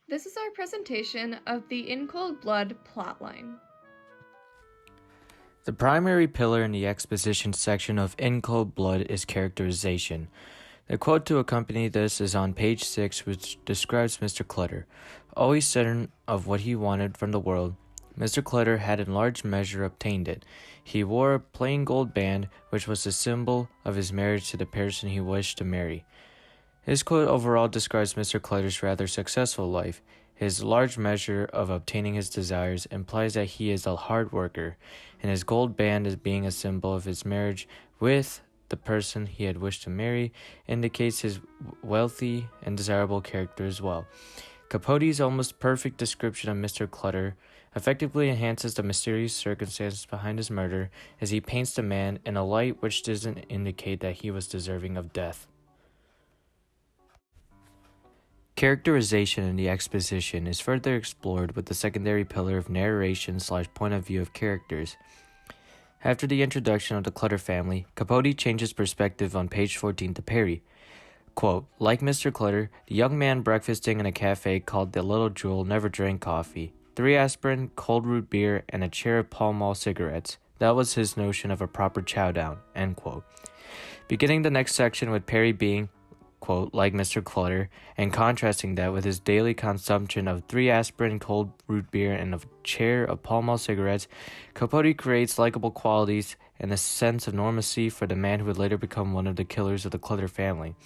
This is our presentation of the In Cold Blood plotline. The primary pillar in the exposition section of In Cold Blood is characterization. The quote to accompany this is on page 6, which describes Mr. Clutter. Always certain of what he wanted from the world, Mr. Clutter had in large measure obtained it. He wore a plain gold band, which was the symbol of his marriage to the person he wished to marry. His quote overall describes Mr. Clutter's rather successful life. His large measure of obtaining his desires implies that he is a hard worker, and his gold band as being a symbol of his marriage with the person he had wished to marry indicates his wealthy and desirable character as well. Capote's almost perfect description of Mr. Clutter effectively enhances the mysterious circumstances behind his murder as he paints the man in a light which doesn't indicate that he was deserving of death. Characterization in the exposition is further explored with the secondary pillar of narration/point of view of characters. After the introduction of the Clutter family, Capote changes perspective on page 14 to Perry. Quote, like Mr. Clutter, the young man breakfasting in a cafe called the Little Jewel never drank coffee. 3 aspirin, cold root beer, and a chair of Pall Mall cigarettes. That was his notion of a proper chow down, end quote. Beginning the next section with Perry being, quote, like Mr. Clutter, and contrasting that with his daily consumption of 3 aspirin, cold root beer, and a chair of Pall Mall cigarettes, Capote creates likable qualities and a sense of normalcy for the man who would later become one of the killers of the Clutter family.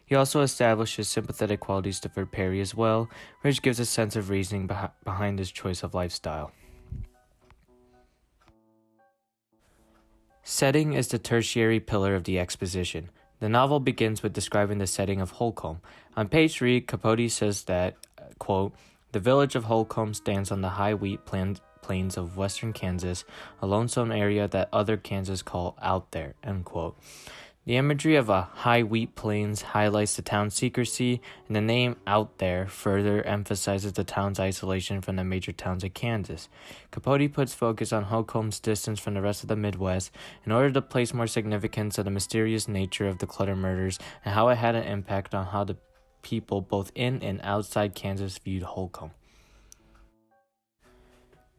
He also establishes sympathetic qualities for Perry as well, which gives a sense of reasoning behind his choice of lifestyle. Setting is the tertiary pillar of the exposition. The novel begins with describing the setting of Holcomb. On page 3, Capote says that, quote, the village of Holcomb stands on the high wheat plains of western Kansas, a lonesome area that other Kansas call out there, end quote. The imagery of a high wheat plains highlights the town's secrecy, and the name out there further emphasizes the town's isolation from the major towns of Kansas. Capote puts focus on Holcomb's distance from the rest of the Midwest in order to place more significance on the mysterious nature of the Clutter murders and how it had an impact on how the people both in and outside Kansas viewed Holcomb.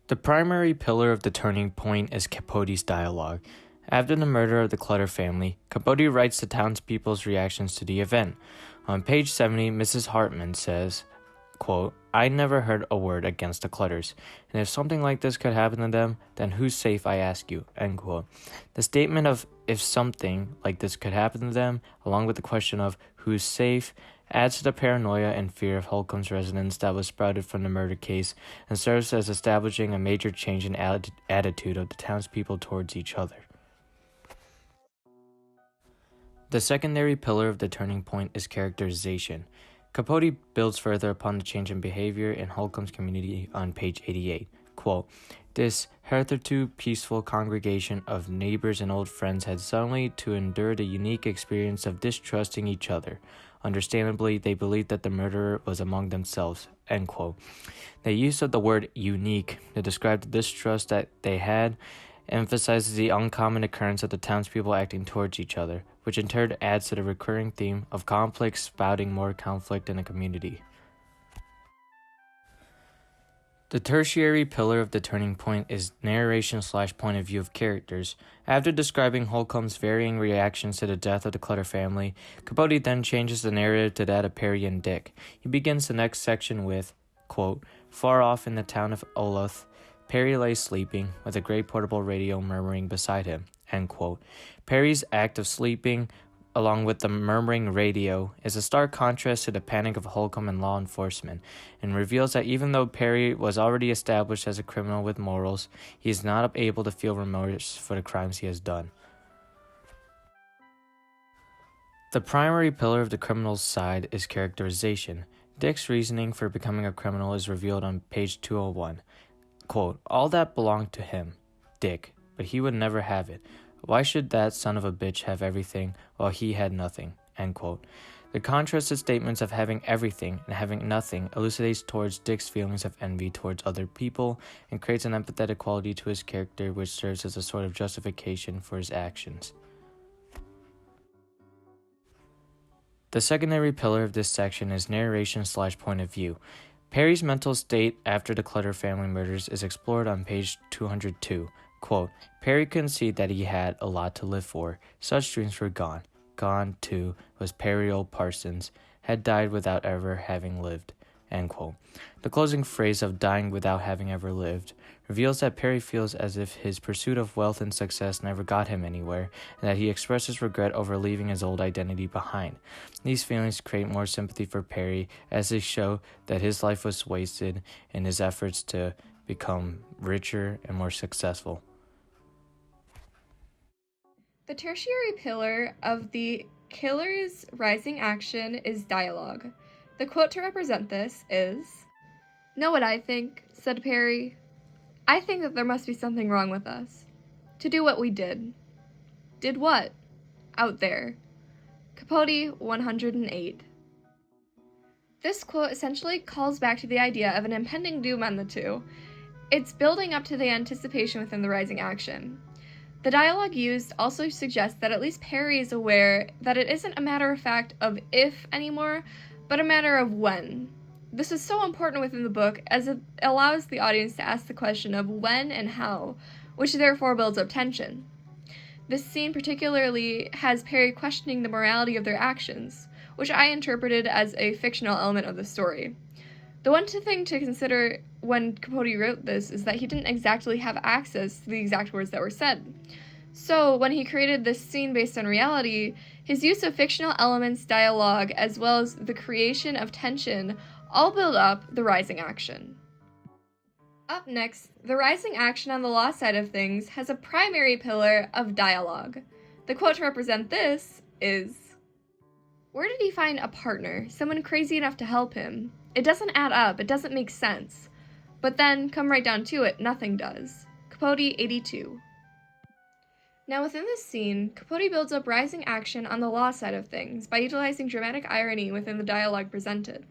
The primary pillar of the turning point is Capote's dialogue. After the murder of the Clutter family, Capote writes the townspeople's reactions to the event. On page 70, Mrs. Hartman says, quote, I never heard a word against the Clutters, and if something like this could happen to them, then who's safe, I ask you, end quote. The statement of if something like this could happen to them, along with the question of who's safe, adds to the paranoia and fear of Holcomb's residents that was sprouted from the murder case and serves as establishing a major change in attitude of the townspeople towards each other. The secondary pillar of the turning point is characterization. Capote builds further upon the change in behavior in Holcomb's community on page 88. Quote, this hitherto peaceful congregation of neighbors and old friends had suddenly to endure the unique experience of distrusting each other. Understandably, they believed that the murderer was among themselves, end quote. The use of the word unique to describe the distrust that they had emphasizes the uncommon occurrence of the townspeople acting towards each other, which in turn adds to the recurring theme of conflict spouting more conflict in a community. The tertiary pillar of the turning point is narration/point of view of characters. After describing Holcomb's varying reactions to the death of the Clutter family, Capote then changes the narrative to that of Perry and Dick. He begins the next section with, quote, far off in the town of Oloth, Perry lay sleeping, with a great portable radio murmuring beside him, end quote. Perry's act of sleeping, along with the murmuring radio, is a stark contrast to the panic of Holcomb and law enforcement, and reveals that even though Perry was already established as a criminal with morals, he is not able to feel remorse for the crimes he has done. The primary pillar of the criminal's side is characterization. Dick's reasoning for becoming a criminal is revealed on page 201. Quote, all that belonged to him, Dick, but he would never have it. Why should that son of a bitch have everything while he had nothing, end quote. The contrasted statements of having everything and having nothing elucidates towards Dick's feelings of envy towards other people and creates an empathetic quality to his character which serves as a sort of justification for his actions. The secondary pillar of this section is narration/point of view. Perry's mental state after the Clutter family murders is explored on page 202. Quote, Perry conceded that he had a lot to live for. Such dreams were gone. Gone, too, was Perry Old Parsons, had died without ever having lived. End quote. The closing phrase of dying without having ever lived reveals that Perry feels as if his pursuit of wealth and success never got him anywhere, and that he expresses regret over leaving his old identity behind. These feelings create more sympathy for Perry as they show that his life was wasted in his efforts to become richer and more successful. The tertiary pillar of the killer's rising action is dialogue. The quote to represent this is, "Know what I think?" said Perry. "I think that there must be something wrong with us. To do what we did." Did what? Out there. Capote 108. This quote essentially calls back to the idea of an impending doom on the two. It's building up to the anticipation within the rising action. The dialogue used also suggests that at least Perry is aware that it isn't a matter of fact of if anymore, but a matter of when. This is so important within the book as it allows the audience to ask the question of when and how, which therefore builds up tension. This scene particularly has Perry questioning the morality of their actions, which I interpreted as a fictional element of the story. The one thing to consider when Capote wrote this is that he didn't exactly have access to the exact words that were said. So, when he created this scene based on reality, his use of fictional elements, dialogue, as well as the creation of tension all build up the rising action. Up next, the rising action on the law side of things has a primary pillar of dialogue. The quote to represent this is, "Where did he find a partner, someone crazy enough to help him? It doesn't add up, it doesn't make sense. But then, come right down to it, nothing does." Capote 82. Now within this scene, Capote builds up rising action on the law side of things by utilizing dramatic irony within the dialogue presented.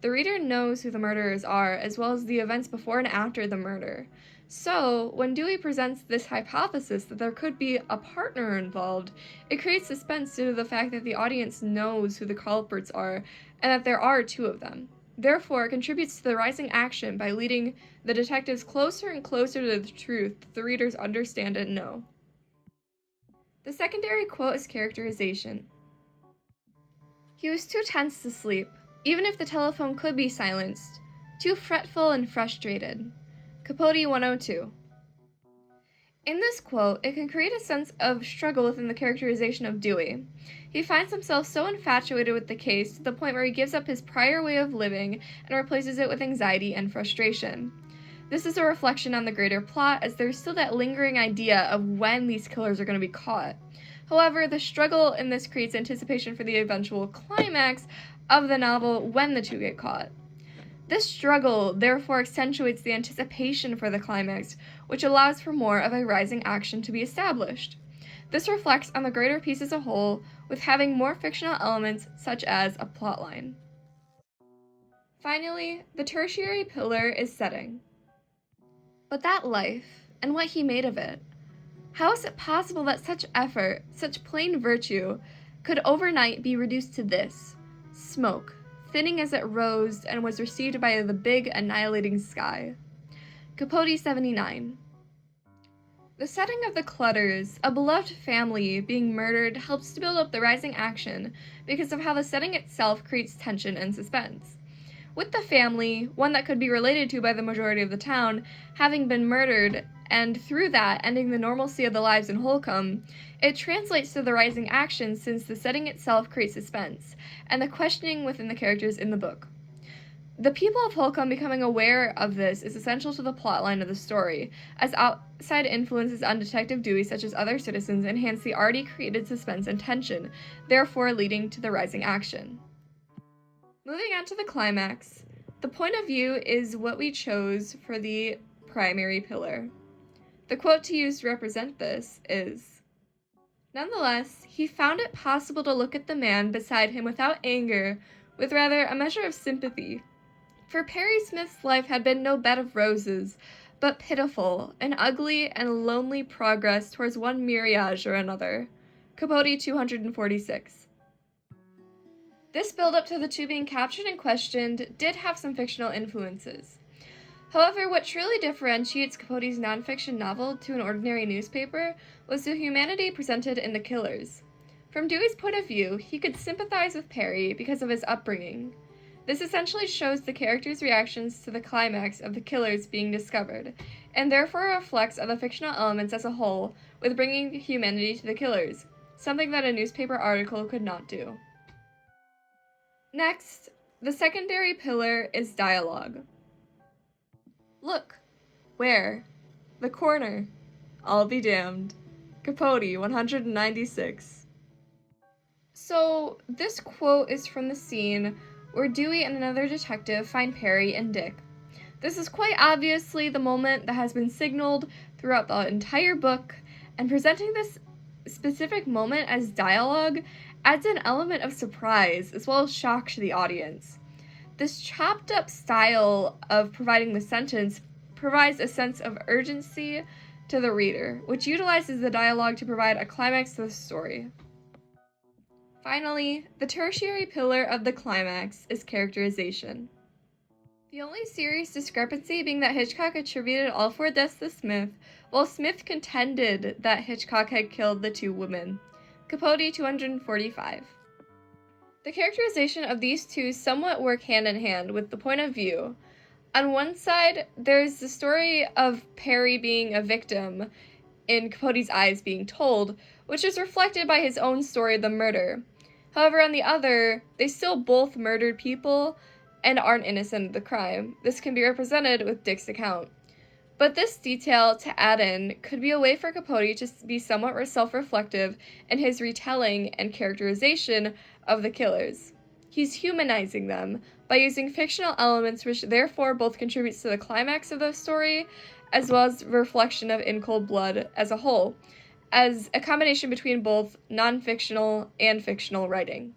The reader knows who the murderers are, as well as the events before and after the murder. So, when Dewey presents this hypothesis that there could be a partner involved, it creates suspense due to the fact that the audience knows who the culprits are, and that there are two of them. Therefore, it contributes to the rising action by leading the detectives closer and closer to the truth that the readers understand and know. The secondary quote is characterization. "He was too tense to sleep, even if the telephone could be silenced, too fretful and frustrated." Capote 102. In this quote, it can create a sense of struggle within the characterization of Dewey. He finds himself so infatuated with the case to the point where he gives up his prior way of living and replaces it with anxiety and frustration. This is a reflection on the greater plot, as there's still that lingering idea of when these killers are going to be caught. However, the struggle in this creates anticipation for the eventual climax of the novel when the two get caught. This struggle therefore accentuates the anticipation for the climax, which allows for more of a rising action to be established. This reflects on the greater piece as a whole, with having more fictional elements such as a plotline. Finally, the tertiary pillar is setting. But that life, and what he made of it. How is it possible that such effort, such plain virtue, could overnight be reduced to this? Smoke, thinning as it rose and was received by the big annihilating sky. Capote 79. The setting of the Clutters, a beloved family being murdered, helps to build up the rising action because of how the setting itself creates tension and suspense. With the family, one that could be related to by the majority of the town, having been murdered, and through that ending the normalcy of the lives in Holcomb, it translates to the rising action since the setting itself creates suspense, and the questioning within the characters in the book. The people of Holcomb becoming aware of this is essential to the plotline of the story, as outside influences on Detective Dewey, such as other citizens, enhance the already created suspense and tension, therefore leading to the rising action. Moving on to the climax, the point of view is what we chose for the primary pillar. The quote to use to represent this is, "Nonetheless, he found it possible to look at the man beside him without anger, with rather a measure of sympathy. For Perry Smith's life had been no bed of roses, but pitiful, an ugly and lonely progress towards one mirage or another." Capote 246. This build-up to the two being captured and questioned did have some fictional influences. However, what truly differentiates Capote's nonfiction novel to an ordinary newspaper was the humanity presented in the killers. From Dewey's point of view, he could sympathize with Perry because of his upbringing. This essentially shows the characters' reactions to the climax of the killers being discovered, and therefore reflects on the fictional elements as a whole with bringing humanity to the killers, something that a newspaper article could not do. Next, the secondary pillar is dialogue. Look. Where? The corner. I'll be damned. Capote, 196. So, this quote is from the scene where Dewey and another detective find Perry and Dick. This is quite obviously the moment that has been signaled throughout the entire book, and presenting this specific moment as dialogue adds an element of surprise as well as shock to the audience. This chopped up style of providing the sentence provides a sense of urgency to the reader, which utilizes the dialogue to provide a climax to the story. Finally, the tertiary pillar of the climax is characterization. The only serious discrepancy being that Hitchcock attributed all four deaths to Smith, while Smith contended that Hitchcock had killed the two women. Capote, 245. The characterization of these two somewhat work hand in hand with the point of view. On one side, there's the story of Perry being a victim in Capote's eyes being told, which is reflected by his own story of the murder. However, on the other, they still both murdered people and aren't innocent of the crime. This can be represented with Dick's account. But this detail to add in could be a way for Capote to be somewhat self-reflective in his retelling and characterization of the killers. He's humanizing them by using fictional elements, which therefore both contributes to the climax of the story as well as reflection of In Cold Blood as a whole, as a combination between both non-fictional and fictional writing.